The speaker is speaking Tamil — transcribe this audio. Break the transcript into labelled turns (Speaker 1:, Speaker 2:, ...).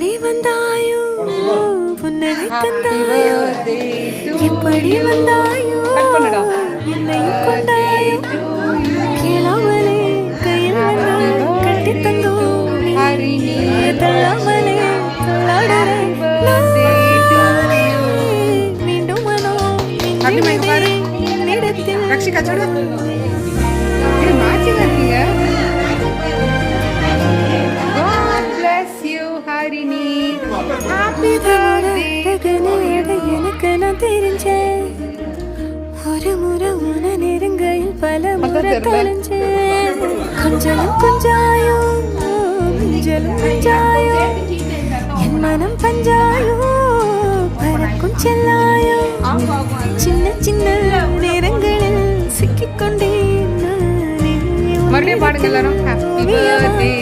Speaker 1: எப்படி வந்தாயோ புன்னகை தந்தாயோ எப்படி வந்தாயோ என்னையும் கொண்டாயோ கேளாமலே கையில் வந்து கட்டி தந்தோ தள்ளாமலே மீண்டும் மனோ
Speaker 2: ரக்ஷிகா சொல்லு இது மாச்சிங்க இருக்கீங்க. God bless you Harini. Happy birthday.
Speaker 1: எனக்கு நான் தெரிஞ்சேன் ஒரு முறை உன நெருங்கையில் பல முறை தொலைஞ்சேன் கொஞ்சம் கொஞ்சாயோ கொஞ்சலும் கொஞ்சாயோ என் மனம் பஞ்சாயோ பறக்கும் செல்லாயோ சின்ன சின்ன நேரங்களில் சிக்கிக்கொண்டேன்
Speaker 2: மறுபடியும் பாடுங்க எல்லாரும். Happy birthday